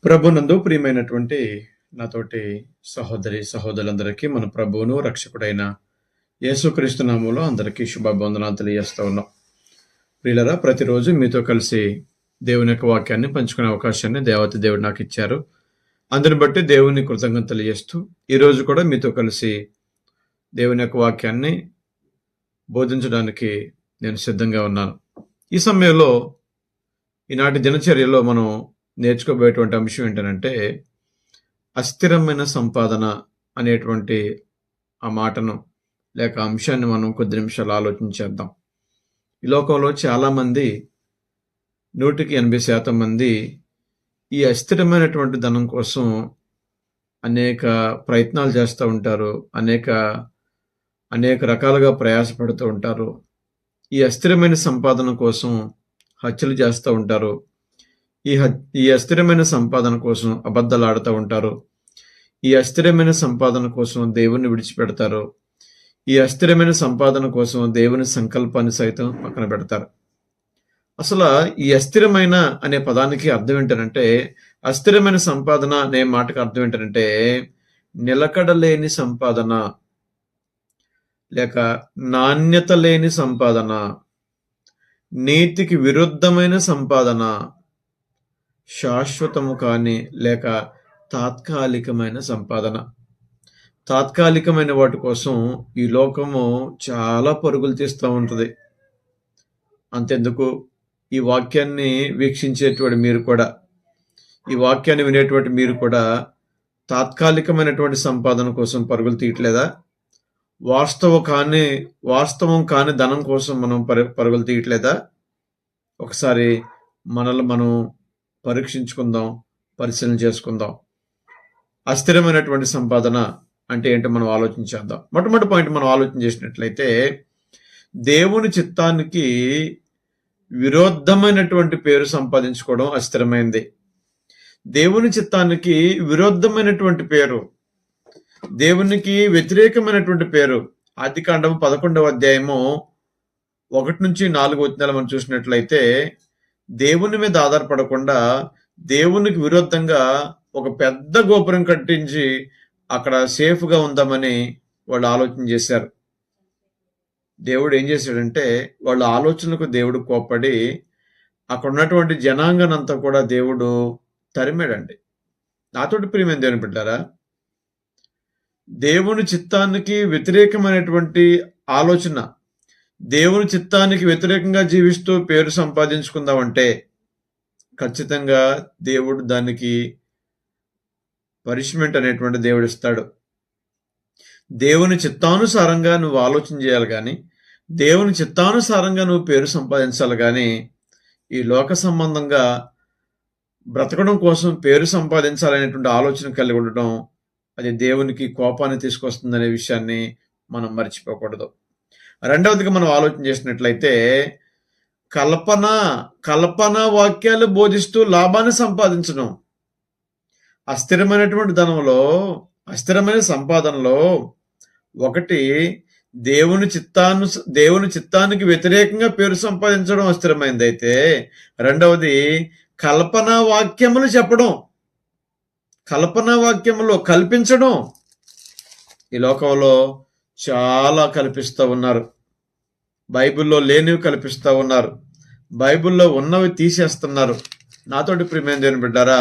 ప్రభునందు ప్రియమైనటువంటి నాతోటి సహోదరి సహోదరులందరికీ మన ప్రభువును రక్షకుడైన యేసుక్రీస్తు నామములో అందరికీ శుభవందనాలు తెలియజేస్తా ఉన్నాం. ప్రియులరా, ప్రతిరోజు మీతో కలిసి దేవుని యొక్క వాక్యాన్ని పంచుకునే అవకాశాన్ని దేవత దేవుడు నాకు ఇచ్చారు. అందుని బట్టి దేవుని కృతజ్ఞతలు తెలియజేస్తూ ఈరోజు కూడా మీతో కలిసి దేవుని యొక్క వాక్యాన్ని బోధించడానికి నేను సిద్ధంగా ఉన్నాను. ఈ సమయంలో ఈనాటి దినచర్యలో మనం నేర్చుకోబోయేటువంటి అంశం ఏంటంటే అస్థిరమైన సంపాదన అనేటువంటి ఆ మాటను లేక అంశాన్ని మనం కొద్ది నిమిషాలు ఆలోచించేద్దాం. ఈ లోకంలో చాలామంది 100% మంది ఈ అస్థిరమైనటువంటి ధనం కోసం అనేక ప్రయత్నాలు చేస్తూ ఉంటారు. అనేక రకాలుగా ప్రయాసపడుతూ ఉంటారు. ఈ అస్థిరమైన సంపాదన కోసం హత్యలు చేస్తూ ఉంటారు. ఈ అస్థిరమైన సంపాదన కోసం అబద్ధాలు ఆడుతూ ఉంటారు. ఈ అస్థిరమైన సంపాదన కోసం దేవుణ్ణి విడిచిపెడతారు. ఈ అస్థిరమైన సంపాదన కోసం దేవుని సంకల్పాన్ని సైతం పక్కన పెడతారు. అసలు ఈ అస్థిరమైన అనే పదానికి అర్థం ఏంటంటే, అస్థిరమైన సంపాదన అనే మాటకు అర్థం ఏంటంటే నిలకడలేని సంపాదన, లేక నాణ్యత లేని సంపాదన, నీతికి విరుద్ధమైన సంపాదన, శాశ్వతము కాని లేక తాత్కాలికమైన సంపాదన. తాత్కాలికమైన వాటి కోసం ఈ లోకము చాలా పరుగులు తీస్తూ ఉంటుంది. అంతెందుకు, ఈ వాక్యాన్ని వీక్షించేటువంటి మీరు కూడా, ఈ వాక్యాన్ని వినేటువంటి మీరు కూడా తాత్కాలికమైనటువంటి సంపాదన కోసం పరుగులు తీయట్లేదా? వాస్తవం కాని ధనం కోసం మనం పరుగులు తీయట్లేదా? ఒకసారి మనల్ని మనం పరీక్షించుకుందాం, పరిశీలన చేసుకుందాం. అస్థిరమైనటువంటి సంపాదన అంటే ఏంటో మనం ఆలోచించేద్దాం. మొట్టమొదటి పాయింట్ మనం ఆలోచన చేసినట్లయితే, దేవుని చిత్తానికి విరుద్ధమైనటువంటి పేరు సంపాదించుకోవడం అస్థిరమైంది. దేవుని చిత్తానికి విరుద్ధమైనటువంటి పేరు, దేవునికి వ్యతిరేకమైనటువంటి పేరు. ఆదికాండము 11వ అధ్యాయము 1-4 వచనాలు మనం చూసినట్లయితే, దేవుని మీద ఆధారపడకుండా దేవునికి విరుద్ధంగా ఒక పెద్ద గోపురం కట్టించి అక్కడ సేఫ్గా ఉందామని వాళ్ళు ఆలోచన చేశారు. దేవుడు ఏం చేశాడంటే, వాళ్ళ ఆలోచనలకు దేవుడు కోప్పడి అక్కడ ఉన్నటువంటి జనాంగనంతా కూడా దేవుడు తరిమాడండి. నాతోటి ప్రియమైన దేవుని బిడ్డారా, దేవుని చిత్తానికి వ్యతిరేకమైనటువంటి ఆలోచన, దేవుని చిత్తానికి వ్యతిరేకంగా జీవిస్తూ పేరు సంపాదించుకుందామంటే ఖచ్చితంగా దేవుడు దానికి పనిష్మెంట్ అనేటువంటి దేవుడు ఇస్తాడు. దేవుని చిత్తానుసారంగా నువ్వు ఆలోచన చేయాలి కానీ, దేవుని చిత్తానుసారంగా నువ్వు పేరు సంపాదించాలి కానీ, ఈ లోక సంబంధంగా బ్రతకడం కోసం పేరు సంపాదించాలనేటువంటి ఆలోచన కలిగి ఉండడం అది దేవునికి కోపాన్ని తీసుకొస్తుందనే విషయాన్ని మనం మర్చిపోకూడదు. రెండవదిగా మనం ఆలోచన చేసినట్లయితే, కల్పన వాక్యాలు బోధిస్తూ లాభాన్ని సంపాదించడం. అస్థిరమైనటువంటి ధనంలో, అస్థిరమైన సంపాదనలో ఒకటి దేవుని చిత్తానికి వ్యతిరేకంగా పేరు సంపాదించడం అస్థిరమైంది అయితే, రెండవది కల్పనా వాక్యములు చెప్పడం, కల్పనా వాక్యములో కల్పించడం. ఈ లోకంలో చాలా కల్పిస్తూ ఉన్నారు. బైబిల్లో లేనివి కల్పిస్తూ ఉన్నారు, బైబిల్లో ఉన్నవి తీసేస్తున్నారు. నాతోటి ప్రియమైన దేవుని బిడ్డారా,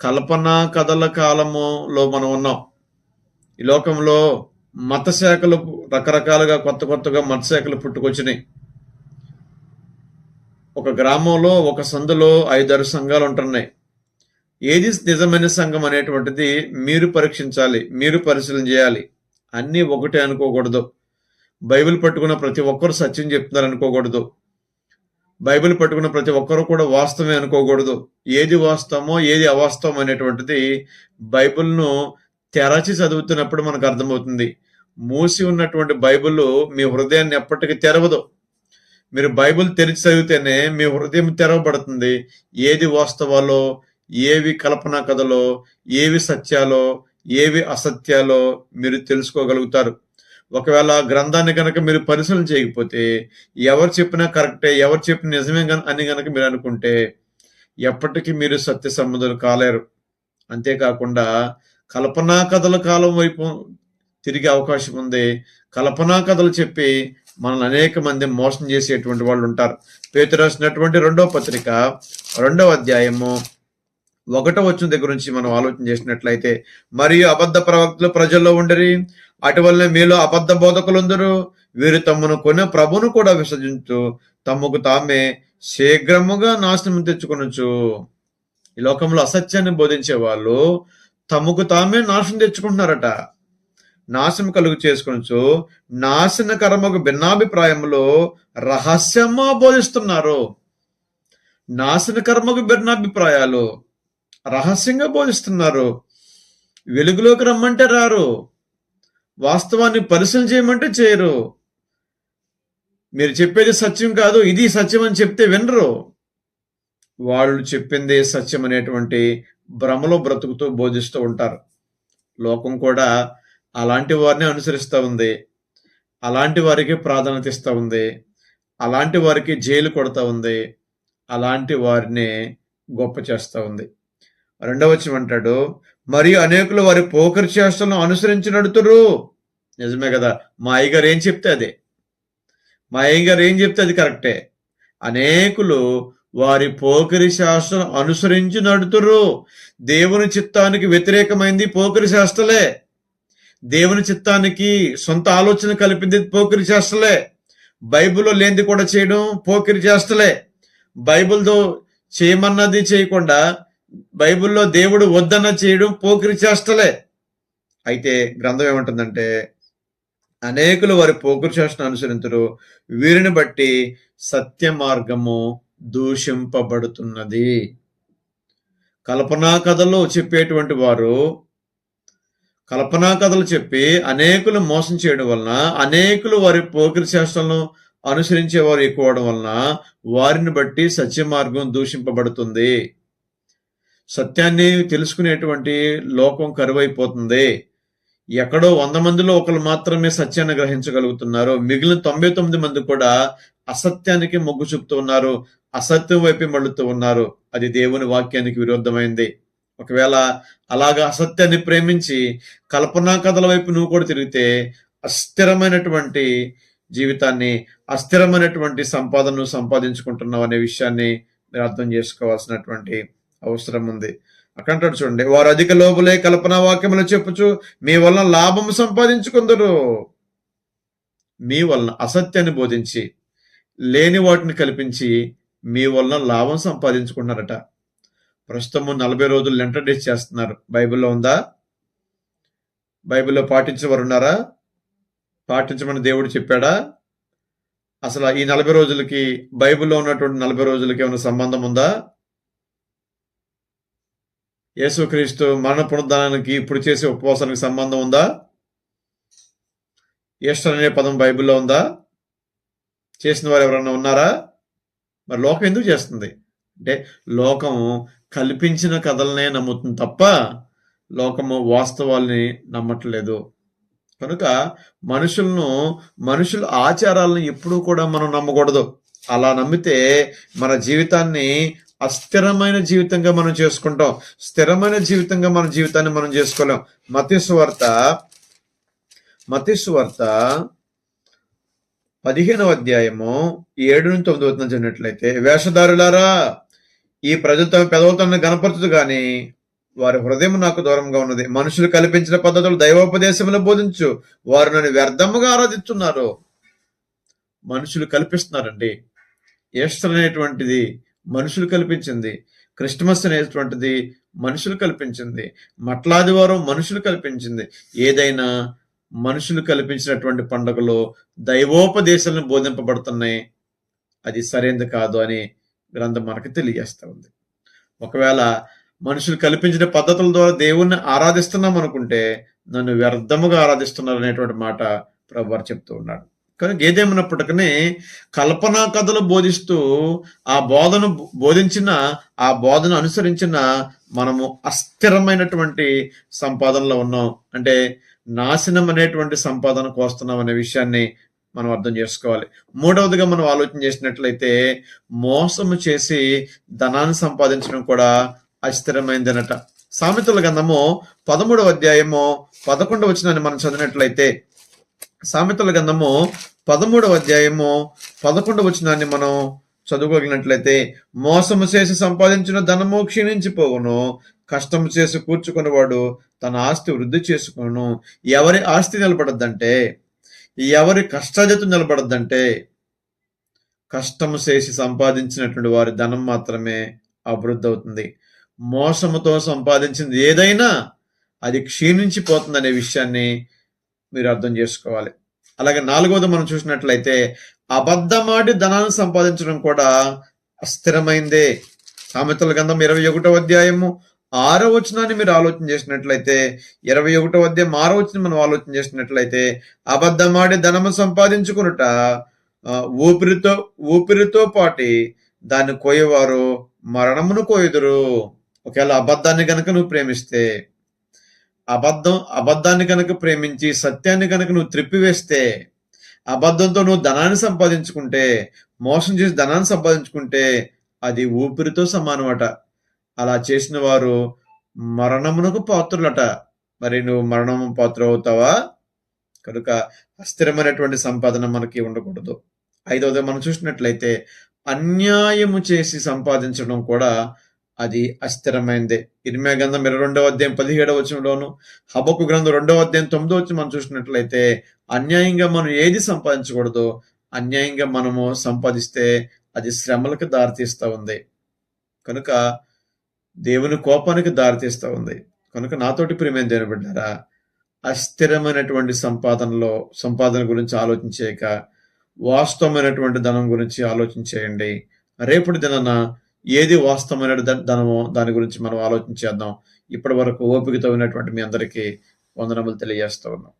కల్పనా కథల కాలములో మనం ఉన్నాం. ఈ లోకంలో మత శాఖలు రకరకాలుగా కొత్తగా మత శాఖలు పుట్టుకొచ్చినాయి. ఒక గ్రామంలో ఒక సందులో 5-6 సంఘాలు ఉంటున్నాయి. ఏది నిజమైన సంఘం అనేటువంటిది మీరు పరీక్షించాలి, మీరు పరిశీలన చేయాలి. అన్నీ ఒకటే అనుకోకూడదు. బైబిల్ పట్టుకున్న ప్రతి ఒక్కరు సత్యం చెప్తున్నారు అనుకోకూడదు. బైబిల్ పట్టుకున్న ప్రతి ఒక్కరు కూడా వాస్తవమే అనుకోకూడదు. ఏది వాస్తవమో ఏది అవాస్తవం అనేటువంటిది బైబిల్ను తెరచి చదువుతున్నప్పుడు మనకు అర్థమవుతుంది. మూసి ఉన్నటువంటి బైబిల్ మీ హృదయాన్ని ఎప్పటికీ తెరవదు. మీరు బైబిల్ తెరిచి చదివితేనే మీ హృదయం తెరవబడుతుంది. ఏది వాస్తవాలో, ఏవి కల్పనా కథలో, ఏవి సత్యాలో, ఏవి అసత్యాలో మీరు తెలుసుకోగలుగుతారు. ఒకవేళ గ్రంథాన్ని కనుక మీరు పరిశీలన చేయకపోతే, ఎవరు చెప్పినా కరెక్టే, ఎవరు చెప్పిన నిజమే అని కనుక మీరు అనుకుంటే, ఎప్పటికీ మీరు సత్య సంబంధులు కాలేరు. అంతేకాకుండా కల్పనా కథల కాలం వైపు తిరిగే అవకాశం ఉంది. కల్పనా కథలు చెప్పి మనల్ని అనేక మంది మోసం చేసేటువంటి వాళ్ళు ఉంటారు. పేతురు రాసినటువంటి 2వ పత్రిక 2వ అధ్యాయము 1వ వచనం దగ్గర నుంచి మనం ఆలోచన చేసినట్లయితే, మరియు అబద్ధ ప్రవక్తలు ప్రజల్లో ఉండరి, అటువలనే మీలో అబద్ధ బోధకులందరూ వీరు తమను కొనే ప్రభును కూడా విసర్జించు తమకు తామే శీఘ్రముగా నాశనం తెచ్చుకొనొచ్చు. ఈ లోకంలో అసత్యాన్ని బోధించే వాళ్ళు తమకు తామే నాశనం తెచ్చుకుంటున్నారట. నాశనం కలుగు చేసుకొనొచ్చు నాశనకరమకు భిన్నాభిప్రాయములో రహస్యమా బోధిస్తున్నారు. నాశనకర్మకు భిన్నాభిప్రాయాలు రహస్యంగా బోధిస్తున్నారు. వెలుగులోకి రమ్మంటే రారు, వాస్తవాన్ని పరిశీలన చేయమంటే చేయరు. మీరు చెప్పేది సత్యం కాదు, ఇది సత్యం అని చెప్తే వినరు. వాళ్ళు చెప్పిందే సత్యం అనేటువంటి భ్రమలో బ్రతుకుతూ బోధిస్తూ ఉంటారు. లోకం కూడా అలాంటి వారిని అనుసరిస్తూ ఉంది, అలాంటి వారికి ప్రాధాన్యత ఇస్తూ ఉంది, అలాంటి వారికి జైలు కొడతా ఉంది, అలాంటి వారిని గొప్ప చేస్తూ ఉంది. 2వ వచనం అంటాడు, మరియు అనేకులు వారి పోకరి చేష్టలను అనుసరించి నడుతురు. నిజమే కదా, మా అయ్యగారు ఏం చెప్తే అదే, మా అయ్యగారు ఏం చెప్తే అది కరెక్టే. అనేకులు వారి పోకరి శాస్త్రం అనుసరించి నడుతురు. దేవుని చిత్తానికి వ్యతిరేకమైంది పోకరి శాస్త్రలే. దేవుని చిత్తానికి సొంత ఆలోచన కలిపింది పోకిరి చేష్టలే. బైబిల్లో లేనిది కూడా చేయడం పోకిరి చేష్టలే. బైబిల్తో చేయమన్నది చేయకుండా బైబిల్లో దేవుడు వద్దన్న చేయడం పోకిరి చేష్టలే. అయితే గ్రంథం ఏమంటుందంటే, అనేకులు వారి పోకిరి చేష్టను అనుసరించరు, వీరిని బట్టి సత్య మార్గము దూషింపబడుతున్నది. కల్పనా కథలు చెప్పేటువంటి వారు కల్పనా కథలు చెప్పి అనేకులు మోసం చేయడం వలన, అనేకులు వారి పోకిరి చేష్టలను అనుసరించే వారు ఎక్కువడం వలన వారిని బట్టి సత్య మార్గం దూషింపబడుతుంది. సత్యాన్ని తెలుసుకునేటువంటి లోకం కరువైపోతుంది. ఎక్కడో 100 మందిలో ఒకరు మాత్రమే సత్యాన్ని గ్రహించగలుగుతున్నారు. మిగిలిన 99 మంది కూడా అసత్యానికి మొగ్గు చూపుతూ ఉన్నారు, అసత్యం వైపు మళ్ళుతూ ఉన్నారు. అది దేవుని వాక్యానికి విరుద్ధమైంది. ఒకవేళ అలాగా అసత్యాన్ని ప్రేమించి కల్పనా కథల వైపు నువ్వు కూడా తిరిగితే అస్థిరమైనటువంటి జీవితాన్ని, అస్థిరమైనటువంటి సంపాదనను సంపాదించుకుంటున్నావు అనే విషయాన్ని మీరు అర్థం చేసుకోవాల్సినటువంటి అవసరం ఉంది. అక్కడ చూడండి, వారు అధిక లోబులే కల్పనా వాక్యములు చెప్పుచు మీ వలన లాభము సంపాదించుకుందరు. మీ వలన అసత్యాన్ని బోధించి లేని వాటిని కల్పించి మీ వలన లాభం సంపాదించుకుంటున్నారట. ప్రస్తుతము 40 రోజులు లెంటర్ డేస్ చేస్తున్నారు. బైబిల్లో ఉందా? బైబిల్లో పాటించేవారు ఉన్నారా? పాటించమని దేవుడు చెప్పాడా? అసలు ఈ 40 రోజులకి బైబిల్లో ఉన్నటువంటి 40 రోజులకి ఏమైనా సంబంధం ఉందా? యేసుక్రీస్తు మరణ పునరుద్ధానానికి ఇప్పుడు చేసే ఉపవాసానికి సంబంధం ఉందా? ఈస్టర్ అనే పదం బైబిల్లో ఉందా? చేసిన వారు ఎవరైనా ఉన్నారా? మరి లోకం ఎందుకు చేస్తుంది అంటే, లోకం కల్పించిన కథలనే నమ్ముతుంది తప్ప లోకము వాస్తవాల్ని నమ్మట్లేదు. కనుక మనుషుల ఆచారాలను ఎప్పుడూ కూడా మనం నమ్మకూడదు. అలా నమ్మితే మన జీవితాన్ని అస్థిరమైన జీవితంగా మనం చేసుకుంటాం. స్థిరమైన జీవితంగా మన జీవితాన్ని మనం చేసుకోలేం. మత్తయి సువార్త 15వ అధ్యాయము 7-9 చదివినట్లయితే, వేషధారులారా, ఈ ప్రజలు తమ పెదవులతో గణపరచదు గాని వారి హృదయం నాకు దూరంగా ఉన్నది. మనుషులు కల్పించిన పద్ధతులు దైవోపదేశములు బోధించు వారు నన్ను వ్యర్థముగా ఆరాధిస్తున్నారు. మనుషులు కల్పిస్తున్నారండి. ఈస్టర్ అనేటువంటిది మనుషులు కల్పించింది. క్రిస్మస్ అనేటువంటిది మనుషులు కల్పించింది. మట్లాదివారం మనుషులు కల్పించింది. ఏదైనా మనుషులు కల్పించినటువంటి పండుగలు దైవోపదేశాలను బోధింపబడుతున్నాయి. అది సరైనది కాదు అని గ్రంథం మనకు తెలియజేస్తూ ఉంది. ఒకవేళ మనుషులు కల్పించిన పద్ధతుల ద్వారా దేవుణ్ణి ఆరాధిస్తున్నాం అనుకుంటే నన్ను వ్యర్థముగా ఆరాధిస్తున్నారు అనేటువంటి మాట ప్రభువారు చెప్తూ ఉన్నాడు. కనుక ఏదేమైనప్పటికీ కల్పనా కథలు బోధిస్తూ ఆ బోధన అనుసరించిన మనము అస్థిరమైనటువంటి సంపాదనలో ఉన్నాం. అంటే నాశనం అనేటువంటి సంపాదన కోస్తున్నాం అనే విషయాన్ని మనం అర్థం చేసుకోవాలి. మూడవదిగా మనం ఆలోచన చేసినట్లయితే మోసము చేసి ధనాన్ని సంపాదించడం కూడా అస్థిరమైందనట. సామెతల గ్రంథము 13వ అధ్యాయము 11వ వచనాన్ని మనం చదివినట్లయితే, సామెతల గ్రంథము 13వ అధ్యాయము 11వ వచనాన్ని మనం చదువుకోగలిగినట్లయితే, మోసము చేసి సంపాదించిన ధనము క్షీణించిపోవును, కష్టము చేసి కూర్చుకున్నవాడు తన ఆస్తి వృద్ధి చేసుకును. ఎవరి ఆస్తి నిలబడద్దంటే, ఎవరి కష్టాజీతం నిలబడద్దంటే, కష్టము చేసి సంపాదించినటువంటి వారి ధనం మాత్రమే అభివృద్ధి అవుతుంది. మోసముతో సంపాదించింది ఏదైనా అది క్షీణించిపోతుందనే విషయాన్ని మీరు అర్థం చేసుకోవాలి. అలాగే నాలుగవది మనం చూసినట్లయితే, అబద్ధమాడి ధనాన్ని సంపాదించడం కూడా అస్థిరమైందే. సామెతల గ్రంథం 21వ అధ్యాయము 6వ వచనాన్ని మీరు ఆలోచన చేసినట్లయితే, 21వ అధ్యాయం 6వ వచనం మనం ఆలోచన చేసినట్లయితే, అబద్ధమాడి ధనము సంపాదించుకునుట ఊపిరితో పాటి దాన్ని కోయేవారు మరణమును కోయుదురు. ఒకవేళ అబద్ధాన్ని కనుక నువ్వు ప్రేమిస్తే, అబద్ధాన్ని కనుక ప్రేమించి సత్యాన్ని కనుక నువ్వు త్రిప్పివేస్తే, అబద్ధంతో నువ్వు ధనాన్ని సంపాదించుకుంటే, మోసం చేసి ధనాన్ని సంపాదించుకుంటే అది ఊపిరితో సమానమట. అలా చేసిన వారు మరణమునకు పాత్రులట. మరి నువ్వు మరణము పాత్ర అవుతావా? కనుక అస్థిరమైనటువంటి సంపాదన మనకి ఉండకూడదు. ఐదవది మనం చూసినట్లయితే, అన్యాయము చేసి సంపాదించడం కూడా అది అస్థిరమైందే. ఇర్మీయా గ్రంథం 22వ అధ్యాయం 17వ వచనంలోను, హబక్కు గ్రంథం 2వ అధ్యాయం 9వ వచనం మనం చూసినట్లయితే, అన్యాయంగా మనం ఏది సంపాదించకూడదు. అన్యాయంగా మనము సంపాదిస్తే అది శ్రమలకు దారితీస్తూ ఉంది. కనుక దేవుని కోపానికి దారితీస్తూ ఉంది. కనుక నాతోటి ప్రియమైన దేవుని బిడ్డారా, అస్థిరమైనటువంటి సంపాదన గురించి ఆలోచించేయక వాస్తవమైనటువంటి ధనం గురించి ఆలోచించేయండి. రేపటి దినాన ఏది వాస్తవమైన ధనమో దాని గురించి మనం ఆలోచించేద్దాం. ఇప్పటి వరకు ఓపికతో ఉన్నటువంటి మీ అందరికీ వందనములు తెలియజేస్తూ ఉన్నాం.